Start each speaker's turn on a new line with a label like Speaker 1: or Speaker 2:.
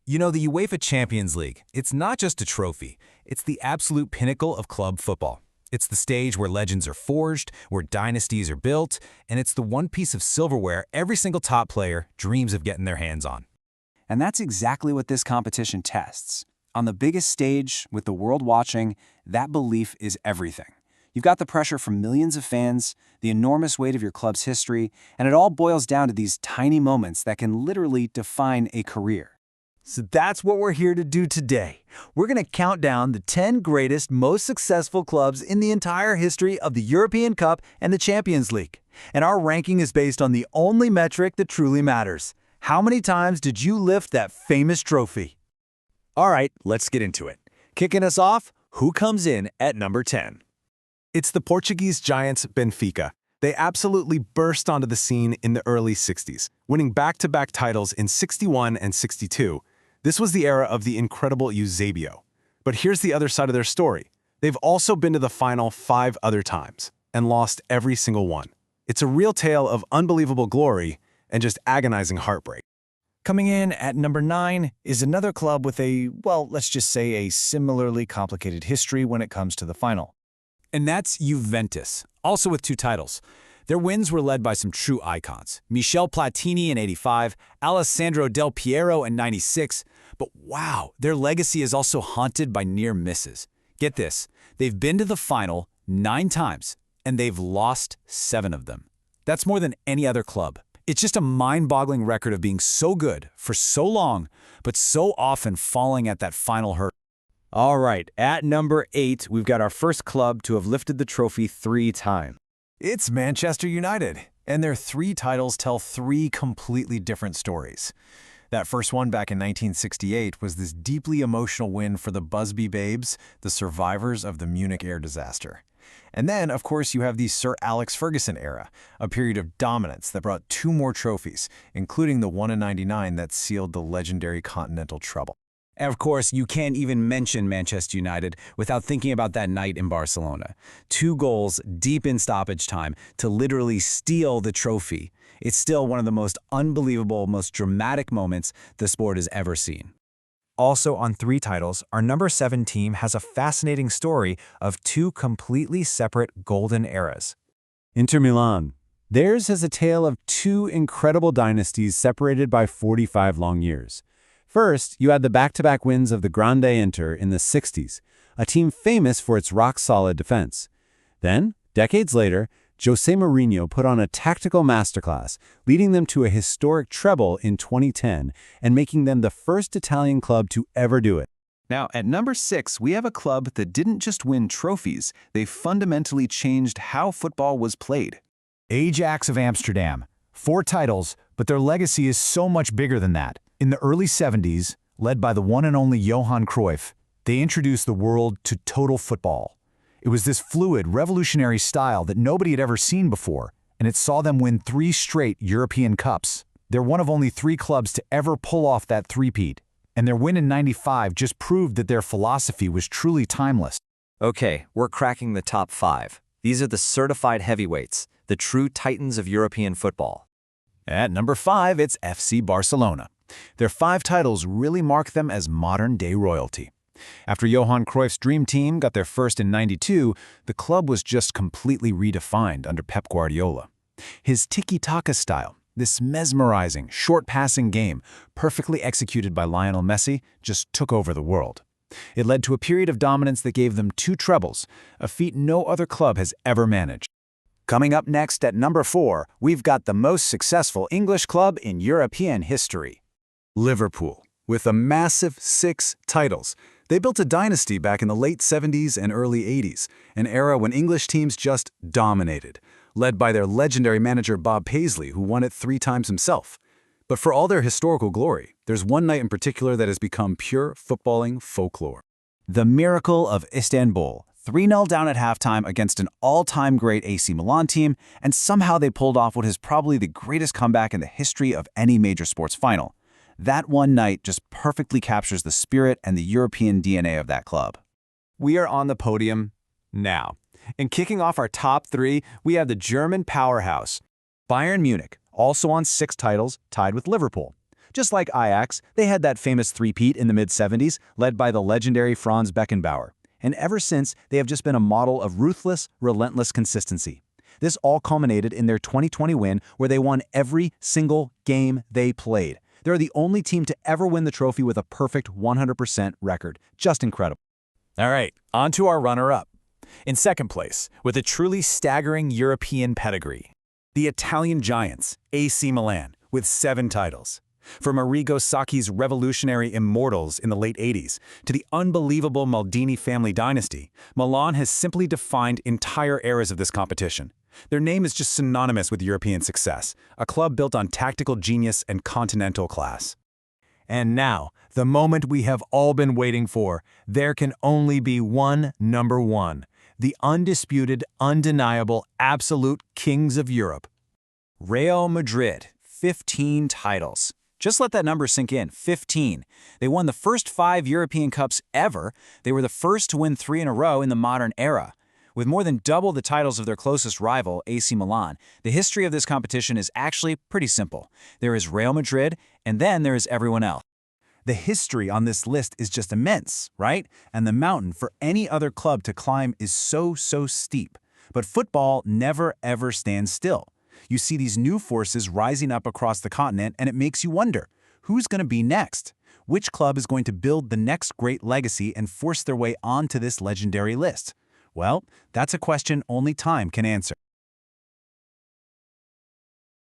Speaker 1: You know, the UEFA Champions League, it's not just a trophy. It's the absolute pinnacle of club football. It's the stage where legends are forged, where dynasties are built, and it's the one piece of silverware every single top player dreams of getting their hands on.
Speaker 2: And that's exactly what this competition tests. On the biggest stage, with the world watching, that belief is everything. You've got the pressure from millions of fans, the enormous weight of your club's history, and it all boils down to these tiny moments that can literally define a career.
Speaker 3: So that's what we're here to do today. We're going to count down the 10 greatest, most successful clubs in the entire history of the European Cup and the Champions League. And our ranking is based on the only metric that truly matters. How many times did you lift that famous trophy? All right, let's get into it. Kicking us off, who comes in at number 10?
Speaker 4: It's the Portuguese giants Benfica. They absolutely burst onto the scene in the early 60s, winning back-to-back titles in 61 and 62. This was the era of the incredible Eusebio. But here's the other side of their story. They've also been to the final 5 other times and lost every single one. It's a real tale of unbelievable glory and just agonizing heartbreak.
Speaker 3: Coming in at number 9 is another club with a, well, let's just say a similarly complicated history when it comes to the final.
Speaker 1: And that's Juventus, also with 2 titles. Their wins were led by some true icons. Michel Platini in '85, Alessandro Del Piero in '96. But wow, their legacy is also haunted by near misses. Get this, they've been to the final 9 times, and they've lost 7 of them. That's more than any other club. It's just a mind-boggling record of being so good for so long, but so often falling at that final hurdle.
Speaker 3: All right, at number 8, we've got our first club to have lifted the trophy 3 times.
Speaker 5: It's Manchester United, and their 3 titles tell 3 completely different stories. That first one back in 1968 was this deeply emotional win for the Busby Babes, the survivors of the Munich air disaster. And then, of course, you have the Sir Alex Ferguson era, a period of dominance that brought 2 more trophies, including the one in '99 that sealed the legendary Continental Treble.
Speaker 1: And of course, you can't even mention Manchester United without thinking about that night in Barcelona. 2 goals deep in stoppage time to literally steal the trophy. It's still one of the most unbelievable, most dramatic moments the sport has ever seen.
Speaker 6: Also on 3 titles, our number 7 team has a fascinating story of 2 completely separate golden eras.
Speaker 7: Inter Milan. Theirs is a tale of 2 incredible dynasties separated by 45 long years. First, you had the back-to-back wins of the Grande Inter in the 60s, a team famous for its rock-solid defense. Then, decades later, José Mourinho put on a tactical masterclass, leading them to a historic treble in 2010 and making them the first Italian club to ever do it.
Speaker 2: Now, at number 6, we have a club that didn't just win trophies, they fundamentally changed how football was played.
Speaker 5: Ajax of Amsterdam. 4 titles, but their legacy is so much bigger than that. In the early 70s, led by the one and only Johan Cruyff, they introduced the world to total football. It was this fluid, revolutionary style that nobody had ever seen before, and it saw them win 3 straight European Cups. They're one of only 3 clubs to ever pull off that three-peat, and their win in '95 just proved that their philosophy was truly timeless.
Speaker 8: Okay, we're cracking the top 5. These are the certified heavyweights, the true titans of European football.
Speaker 5: At number 5, it's FC Barcelona. Their 5 titles really mark them as modern-day royalty. After Johan Cruyff's dream team got their first in '92, the club was just completely redefined under Pep Guardiola. His tiki-taka style, this mesmerizing, short-passing game, perfectly executed by Lionel Messi, just took over the world. It led to a period of dominance that gave them 2 trebles, a feat no other club has ever managed.
Speaker 3: Coming up next at number 4, we've got the most successful English club in European history.
Speaker 4: Liverpool, with a massive 6 titles. They built a dynasty back in the late 70s and early 80s, an era when English teams just dominated, led by their legendary manager Bob Paisley, who won it 3 times himself. But for all their historical glory, there's one night in particular that has become pure footballing folklore.
Speaker 2: The Miracle of Istanbul. 3-0 down at halftime against an all-time great AC Milan team, and somehow they pulled off what is probably the greatest comeback in the history of any major sports final. That one night just perfectly captures the spirit and the European DNA of that club.
Speaker 6: We are on the podium now. And kicking off our top 3, we have the German powerhouse, Bayern Munich, also on 6 titles, tied with Liverpool.
Speaker 2: Just like Ajax, they had that famous three-peat in the mid-70s, led by the legendary Franz Beckenbauer. And ever since, they have just been a model of ruthless, relentless consistency. This all culminated in their 2020 win, where they won every single game they played. They're the only team to ever win the trophy with a perfect 100% record. Just incredible.
Speaker 1: All right, on to our runner-up. In second place, with a truly staggering European pedigree, the Italian giants, AC Milan, with 7 titles. From Arrigo Sacchi's revolutionary Immortals in the late 80s to the unbelievable Maldini family dynasty, Milan has simply defined entire eras of this competition. Their name is just synonymous with European success, a club built on tactical genius and continental class. And now, the moment we have all been waiting for, there can only be one number one, the undisputed, undeniable, absolute kings of Europe.
Speaker 2: Real Madrid, 15 titles. Just let that number sink in, 15. They won the first 5 European Cups ever. They were the first to win 3 in a row in the modern era. With more than double the titles of their closest rival, AC Milan, the history of this competition is actually pretty simple. There is Real Madrid, and then there is everyone else. The history on this list is just immense, right? And the mountain for any other club to climb is so steep. But football never ever stands still. You see these new forces rising up across the continent, and it makes you wonder, who's going to be next? Which club is going to build the next great legacy and force their way onto this legendary list? Well, that's a question only time can answer.